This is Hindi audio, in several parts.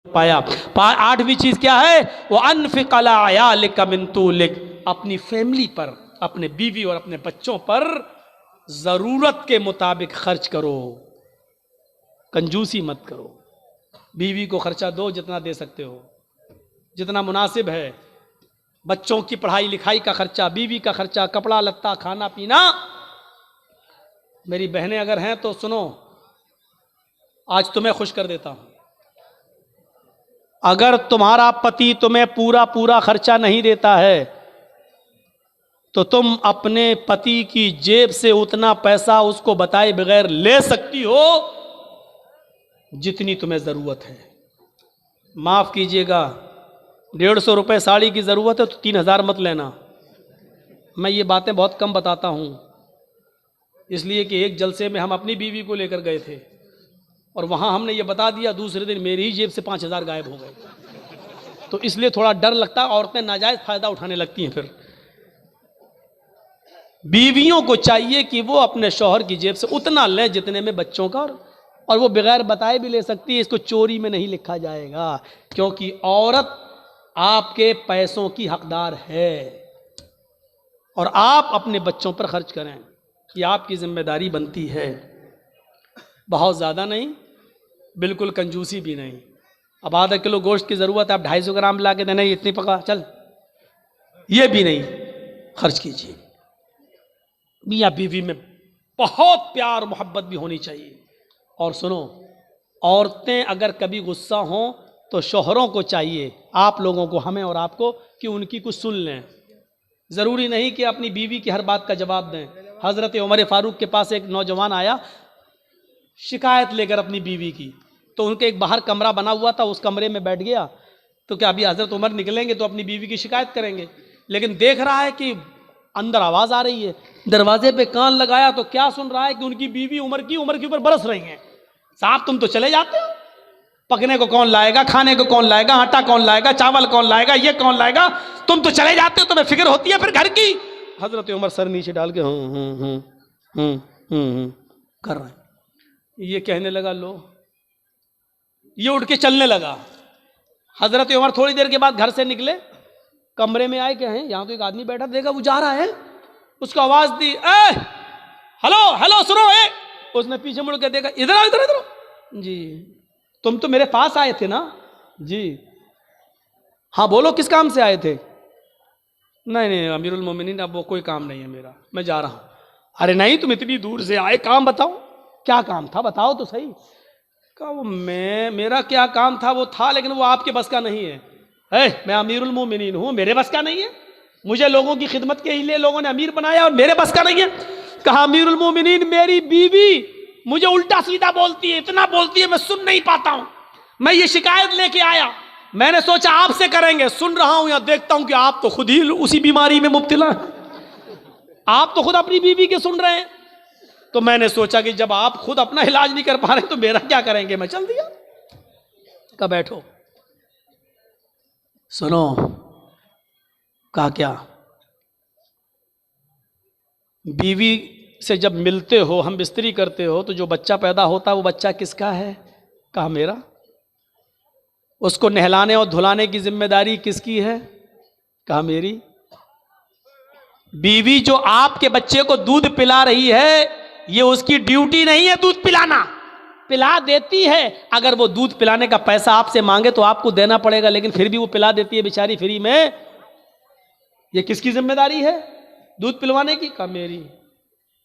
पाया। 8वीं चीज क्या है? वो अनफिक अला अयालिक मिन तूलिक, अपनी फैमिली पर, अपने बीवी और अपने बच्चों पर जरूरत के मुताबिक खर्च करो, कंजूसी मत करो। बीवी को खर्चा दो जितना दे सकते हो, जितना मुनासिब है। बच्चों की पढ़ाई लिखाई का खर्चा, बीवी का खर्चा, कपड़ा लत्ता, खाना पीना। मेरी बहनें अगर हैं तो सुनो, आज तुम्हें खुश कर देता हूं। अगर तुम्हारा पति तुम्हें पूरा पूरा खर्चा नहीं देता है तो तुम अपने पति की जेब से उतना पैसा उसको बताए बगैर ले सकती हो जितनी तुम्हें जरूरत है। माफ कीजिएगा, 150 रुपये साड़ी की जरूरत है तो 3000 मत लेना। मैं ये बातें बहुत कम बताता हूं, इसलिए कि एक जलसे में हम अपनी बीवी को लेकर गए थे और वहां हमने ये बता दिया, दूसरे दिन मेरी ही जेब से 5000 गायब हो गए। तो इसलिए थोड़ा डर लगता है, औरतें नाजायज फायदा उठाने लगती हैं। फिर बीवियों को चाहिए कि वो अपने शौहर की जेब से उतना लें जितने में बच्चों का, और वो बगैर बताए भी ले सकती है। इसको चोरी में नहीं लिखा जाएगा, क्योंकि औरत आपके पैसों की हकदार है और आप अपने बच्चों पर खर्च करें, ये आपकी जिम्मेदारी बनती है। बहुत ज़्यादा नहीं, बिल्कुल कंजूसी भी नहीं। अब आधा किलो गोश्त की ज़रूरत है, आप 250 ग्राम ला के देना, इतनी पका चल, ये भी नहीं खर्च कीजिए। मियाँ बीवी में बहुत प्यार मोहब्बत भी होनी चाहिए। और सुनो, औरतें अगर कभी गुस्सा हों तो शौहरों को चाहिए, आप लोगों को, हमें और आपको, कि उनकी कुछ सुन लें। ज़रूरी नहीं कि अपनी बीवी की हर बात का जवाब दें। हज़रत उमर फारूक के पास एक नौजवान आया शिकायत लेकर अपनी बीवी की, तो उनके एक बाहर कमरा बना हुआ था, उस कमरे में बैठ गया। तो क्या अभी हज़रत उमर निकलेंगे तो अपनी बीवी की शिकायत करेंगे, लेकिन देख रहा है कि अंदर आवाज़ आ रही है। दरवाजे पे कान लगाया तो क्या सुन रहा है कि उनकी बीवी उमर के ऊपर बरस रही हैं, साहब तुम तो चले जाते हो, पकने को कौन लाएगा, खाने को कौन लाएगा, आटा कौन लाएगा, चावल कौन लाएगा, ये कौन लाएगा, तुम तो चले जाते हो, तुम्हें फिक्र होती है फिर घर की। हज़रत उमर सर नीचे डाल के कर रहे हैं। ये कहने लगा, लो, ये उठ के चलने लगा। हजरत उमर थोड़ी देर के बाद घर से निकले, कमरे में आए, क्या है यहाँ तो एक आदमी बैठा, देखा वो जा रहा है, उसको आवाज दी, ए हेलो हेलो सुनो, ए। उसने पीछे मुड़ के देखा, इधर आओ इधर इधर। जी तुम तो मेरे पास आए थे ना? जी हाँ बोलो, किस काम से आए थे? नहीं नहीं अमीरुल मोमिनीन, अब वो कोई काम नहीं है मेरा, मैं जा रहा हूँ। अरे नहीं, तुम इतनी दूर से आए, काम बताओ, क्या काम था बताओ तो सही। कहा वो मेरा क्या काम था, वो था, लेकिन वो आपके बस का नहीं है। मैं अमीरुल मोमिनीन हूँ, मेरे बस का नहीं है, मुझे लोगों की खिदमत के लिए लोगों ने अमीर बनाया और मेरे बस का नहीं है। कहा अमीरुल मोमिनीन, मेरी बीवी मुझे उल्टा सीधा बोलती है, इतना बोलती है मैं सुन नहीं पाता हूँ, मैं ये शिकायत लेके आया, मैंने सोचा आपसे करेंगे, सुन रहा हूँ या देखता हूँ कि आप तो खुद ही उसी बीमारी में मुब्तला, आप तो खुद अपनी बीवी के सुन रहे हैं, तो मैंने सोचा कि जब आप खुद अपना इलाज नहीं कर पा रहे तो मेरा क्या करेंगे, मैं चल दिया। कहा बैठो, सुनो। कहा क्या? बीवी से जब मिलते हो, हम बिस्तरी करते हो, तो जो बच्चा पैदा होता है वो बच्चा किसका है? कहा मेरा। उसको नहलाने और धुलाने की जिम्मेदारी किसकी है? कहा मेरी। बीवी जो आपके बच्चे को दूध पिला रही है, ये उसकी ड्यूटी नहीं है दूध पिलाना, पिला देती है। अगर वो दूध पिलाने का पैसा आपसे मांगे तो आपको देना पड़ेगा, लेकिन फिर भी वो पिला देती है बेचारी फ्री में। ये किसकी जिम्मेदारी है दूध पिलवाने की? कहा मेरी।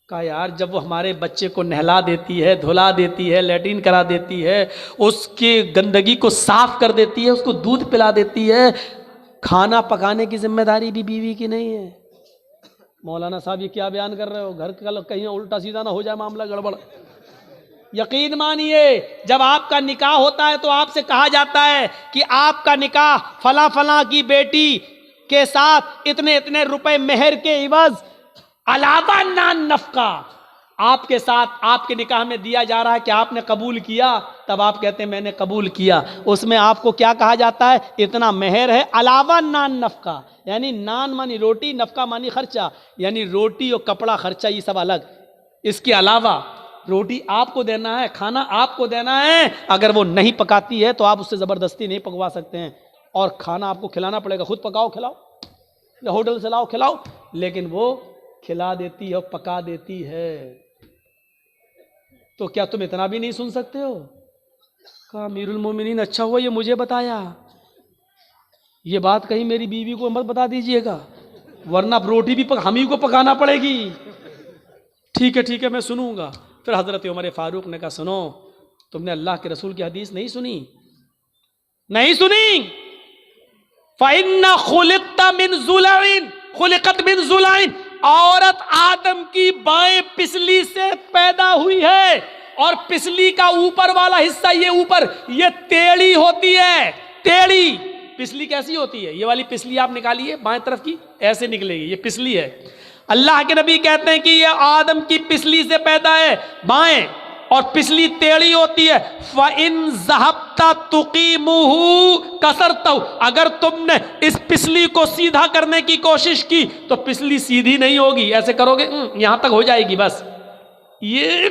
कहा यार, जब वो हमारे बच्चे को नहला देती है, धुला देती है, लैट्रिन करा देती है, उसके गंदगी को साफ कर देती है, उसको दूध पिला देती है, खाना पकाने की जिम्मेदारी भी बीवी की नहीं है? मौलाना साहब ये क्या बयान कर रहे हो? घर का कहीं उल्टा सीधा ना हो जाए मामला गड़बड़। यकीन मानिए, जब आपका निकाह होता है तो आपसे कहा जाता है कि आपका निकाह फला फला की बेटी के साथ इतने इतने रुपए मेहर के इवज अलावा नान नफका आपके साथ आपके निकाह में दिया जा रहा है कि आपने कबूल किया, तब आप कहते हैं मैंने कबूल किया। उसमें आपको क्या कहा जाता है? इतना मेहर है अलावा नान नफका, यानी नान मानी रोटी, नफका मानी खर्चा, यानी रोटी और कपड़ा खर्चा ये सब अलग, इसके अलावा रोटी आपको देना है, खाना आपको देना है। अगर वो नहीं पकाती है तो आप उससे ज़बरदस्ती नहीं पकवा सकते हैं, और खाना आपको खिलाना पड़ेगा। खुद पकाओ खिलाओ, या होटल से लाओ खिलाओ, लेकिन वो खिला देती है और पका देती है। तो क्या तुम इतना भी नहीं सुन सकते हो? कहा अमीरुल मोमिनीन, अच्छा हुआ ये मुझे बताया, ये बात कहीं मेरी बीवी को मत बता दीजिएगा, वरना रोटी भी हम ही को पकाना पड़ेगी। ठीक है मैं सुनूंगा। फिर हजरत उमर फारूक ने कहा सुनो, तुमने अल्लाह के रसूल की हदीस नहीं सुनी? नहीं सुनी? फ़इन्ना खुलिक़्ता मिन ज़ुलैन, खुलिक़त मिन ज़ुलैन, औरत आदम की बाएं पिसली से पैदा हुई है, और पिसली का ऊपर वाला हिस्सा, ये ऊपर, ये टेढ़ी होती है। टेढ़ी पिसली कैसी होती है? ये वाली पिसली आप निकालिए बाएं तरफ की, ऐसे निकलेगी, ये पिसली है। अल्लाह के नबी कहते हैं कि ये आदम की पिसली से पैदा है बाएं, और पिसली टेढ़ी होती है। फ़इन ज़हब्ता तुक़ीमुहु कसरतहु, अगर तुमने इस पिसली को सीधा करने की कोशिश की तो पिसली सीधी नहीं होगी। ऐसे करोगे यहां तक हो जाएगी, बस ये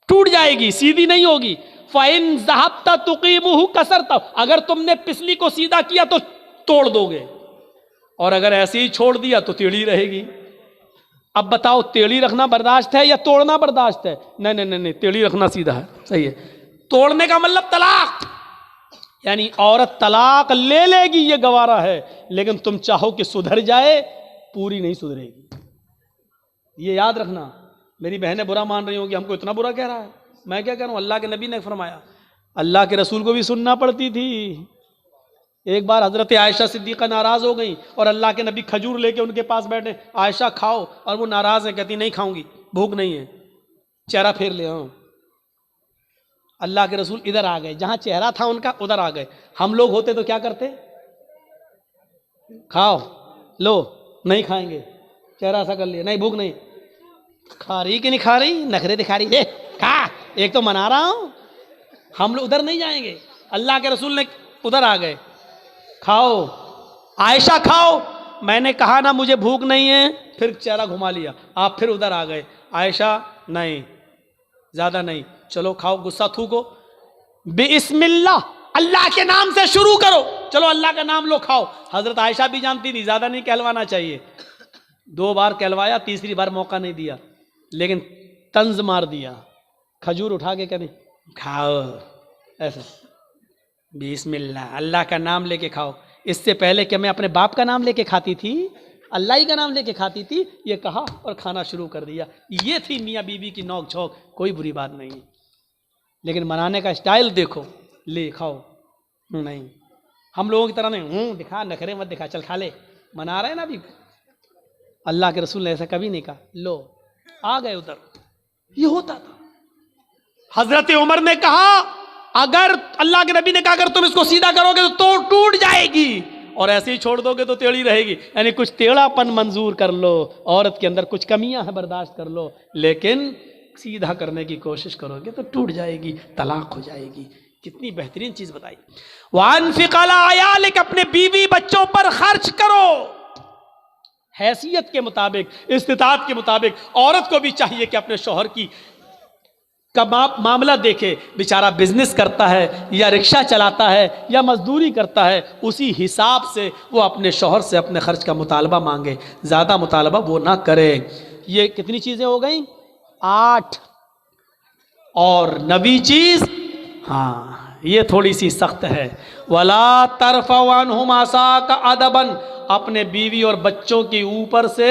टूट जाएगी, सीधी नहीं होगी। फ़इन ज़हब्ता तुक़ीमुहु कसरतहु, अगर तुमने पिसली को सीधा किया तो तोड़ दोगे, और अगर ऐसे ही छोड़ दिया तो टेढ़ी रहेगी। अब बताओ, टेढ़ी रखना बर्दाश्त है या तोड़ना बर्दाश्त है? नहीं, टेढ़ी रखना सीधा है, सही है। तोड़ने का मतलब तलाक, यानी औरत तलाक ले लेगी, ये गवारा है, लेकिन तुम चाहो कि सुधर जाए, पूरी नहीं सुधरेगी। ये याद रखना। मेरी बहनें बुरा मान रही होंगी, हमको इतना बुरा कह रहा है। मैं क्या कह रहा हूं? अल्लाह के नबी ने फरमाया, अल्लाह के रसूल को भी सुनना पड़ती थी। एक बार हजरत आयशा सिद्दीक़ा नाराज हो गई, और अल्लाह के नबी खजूर लेके उनके पास बैठे, आयशा खाओ, और वो नाराज है, कहती नहीं खाऊंगी, भूख नहीं है, चेहरा फेर ले आओ। अल्लाह के रसूल इधर आ गए, जहां चेहरा था उनका उधर आ गए। हम लोग होते तो क्या करते? खाओ, लो, नहीं खाएंगे, चेहरा ऐसा कर लिया, नहीं भूख नहीं। खा रही कि नहीं खा रही? नखरे दिखा रही है, खा, एक तो मना रहा हूं। हम लोग उधर नहीं जाएंगे। अल्लाह के रसूल ने उधर आ गए, खाओ आयशा खाओ। मैंने कहा ना मुझे भूख नहीं है, फिर चेहरा घुमा लिया। आप फिर उधर आ गए, आयशा नहीं, ज्यादा नहीं, चलो खाओ, गुस्सा थूको, बिस्मिल्लाह, अल्लाह के नाम से शुरू करो, चलो अल्लाह का नाम लो, खाओ। हजरत आयशा भी जानती थी ज्यादा नहीं कहलवाना चाहिए। 2 बार कहलवाया, तीसरी बार मौका नहीं दिया, लेकिन तंज मार दिया। खजूर उठा के कहने खाओ, ऐसे बिस्मिल्लाह, अल्लाह का नाम लेके खाओ। इससे पहले कि मैं अपने बाप का नाम लेके खाती थी, अल्लाह ही का नाम लेके खाती थी, ये कहा और खाना शुरू कर दिया। ये थी मियाँ बीवी की नोक झोंक, कोई बुरी बात नहीं है। लेकिन मनाने का स्टाइल देखो, ले खाओ, नहीं, हम लोगों की तरह नहीं, दिखा, नखरे मत दिखा, चल खा ले, मना रहे ना अभी। अल्लाह के रसूल ने ऐसा कभी नहीं कहा। लो आ गए उधर, ये होता था। हजरत उमर ने कहा, अगर अल्लाह के नबी ने कहा अगर तुम इसको सीधा करोगे तो टूट जाएगी, और ऐसे ही छोड़ दोगे तो टेढ़ी रहेगी। यानी कुछ टेढ़ापन मंजूर कर लो, औरत के अंदर कुछ कमियां हैं बर्दाश्त कर लो, लेकिन सीधा करने की कोशिश करोगे तो टूट जाएगी, तलाक हो जाएगी। कितनी बेहतरीन चीज बताई। वानफिक़ अला अयालिक, अपने बीवी बच्चों पर खर्च करो, हैसियत के मुताबिक, इस्तिताअत के मुताबिक। औरत को भी चाहिए कि अपने शौहर की का मामला देखे, बेचारा बिजनेस करता है या रिक्शा चलाता है या मजदूरी करता है, उसी हिसाब से वो अपने शौहर से अपने खर्च का मुतालबा मांगे, ज़्यादा मुतालबा वो ना करे। ये कितनी चीज़ें हो गई? 8। और नवी चीज़, हाँ ये थोड़ी सी सख्त है, वला तरफ़उ अन्हुम आसाका अदबन, अपने बीवी और बच्चों के ऊपर से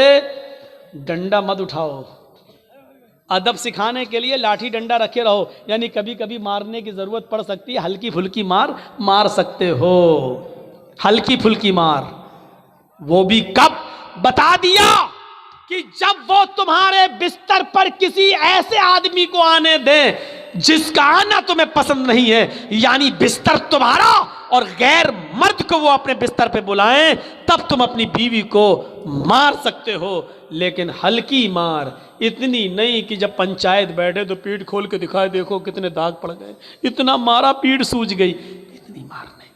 डंडा मत उठाओ। अदब सिखाने के लिए लाठी डंडा रखे रहो, यानी कभी कभी मारने की ज़रूरत पड़ सकती है, हल्की फुल्की मार सकते हो, हल्की फुल्की मार। वो भी कब? बता दिया कि जब वो तुम्हारे बिस्तर पर किसी ऐसे आदमी को आने दें जिसका आना तुम्हें पसंद नहीं है, यानी बिस्तर तुम्हारा और गैर मर्द को वो अपने बिस्तर पे बुलाएं, तब तुम अपनी बीवी को मार सकते हो, लेकिन हल्की मार, इतनी नहीं कि जब पंचायत बैठे तो पीठ खोल के दिखाए, देखो कितने दाग पड़ गए, इतना मारा पीठ सूज गई, इतनी मार नहीं।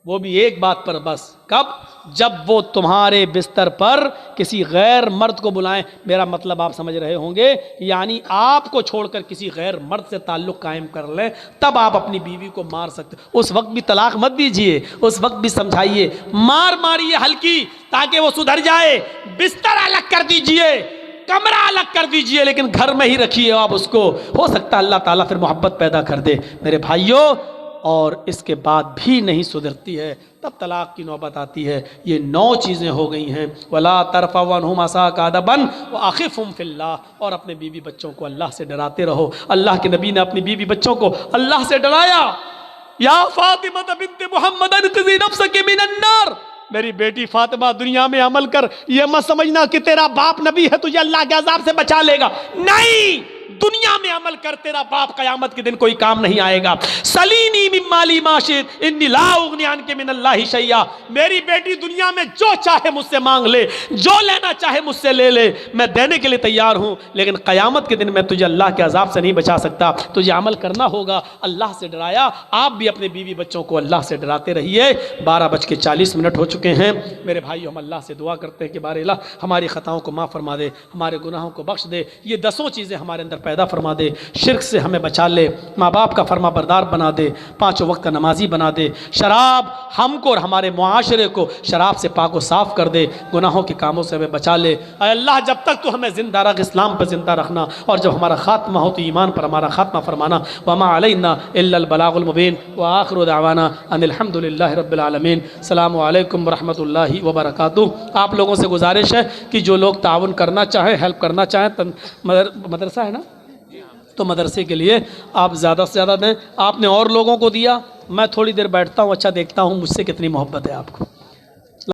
वो भी एक बात पर बस, कब? जब वो तुम्हारे बिस्तर पर किसी गैर मर्द को बुलाएं। मेरा मतलब आप समझ रहे होंगे, यानी आपको छोड़कर किसी गैर मर्द से ताल्लुक़ कायम कर लें, तब आप अपनी बीवी को मार सकते। उस वक्त भी तलाक मत दीजिए, उस वक्त भी समझाइए, मारिए हल्की, ताकि वो सुधर जाए। बिस्तर अलग कर दीजिए, कमरा अलग कर दीजिए, लेकिन घर में ही रखिए आप उसको। हो सकता है अल्लाह ताला फिर मोहब्बत पैदा कर दे मेरे भाइयों। और इसके बाद भी नहीं सुधरती है, तब तलाक की नौबत आती है। ये 9 चीज़ें हो गई हैं। वला तरफ़अनहुम असाका अदबन व अख़िफ़हुम फ़िल्लाह। और अपने बीवी बच्चों को अल्लाह से डराते रहो। अल्लाह के नबी ने अपनी बीवी बच्चों को अल्लाह से डराया। या फ़ातिमा बिन्त मुहम्मद इन्क़िज़ी नफ़्सकी मिनन नार, मेरी बेटी फातिमा दुनिया में अमल कर, ये मत समझना कि तेरा बाप नबी है तुझे अल्लाह के अज़ाब से बचा लेगा। नहीं, दुनिया में अमल कर, तेरा बाप कयामत के दिन कोई काम नहीं आएगा। सलीनी मिन माली माशित इन्नी ला उगनी अन्की मिनल्लाहि शैया। मेरी बेटी दुनिया में जो चाहे मुझसे मांग ले, जो लेना चाहे मुझसे ले ले, मैं देने के लिए तैयार हूँ, लेकिन कयामत के दिन मैं तुझे अल्लाह के अज़ाब से नहीं बचा सकता। तुझे अमल करना होगा। अल्लाह से डराया। आप भी अपने बीवी बच्चों को अल्लाह से डराते रहिए। 12:40 हो चुके हैं मेरे भाई। हम अल्लाह से दुआ करते हैं कि बारे अल्लाह हमारी ख़ताओं को माफ़ फरमा दे, हमारे गुनाहों को बख्श दे, ये 10 चीज़ें हमारे अंदर पैदा फरमा दे। शिर्क से हमें बचा ले, माँ बाप का फरमा बरदार बना दे, 5 वक्त का नमाजी बना दे। शराब हमको और हमारे मुआशरे को शराब से पाक व साफ़ कर दे। गुनाहों के कामों से हमें बचा ले। अल्लाह जब तक तो हमें ज़िंदा रख, इस्लाम पर ज़िंदा रखना, और जब हमारा खात्मा हो तो ईमान पर हमारा खात्मा फरमाना। वमा अलैना इल्लल बलागुल मुबीन व आखिरु दावाना अनिल हम्दुलिल्लाहि रब्बिल आलमीन। अस्सलामु अलैकुम व रहमतुल्लाहि व बरकातुहू। आप लोगों से गुजारिश है कि जो लोग ताउन करना चाहें, हेल्प करना चाहें, मदरसा है ना, तो मदरसे के लिए आप ज़्यादा से ज़्यादा दें। आपने और लोगों को दिया, मैं थोड़ी देर बैठता हूँ, अच्छा देखता हूँ मुझसे कितनी मोहब्बत है आपको।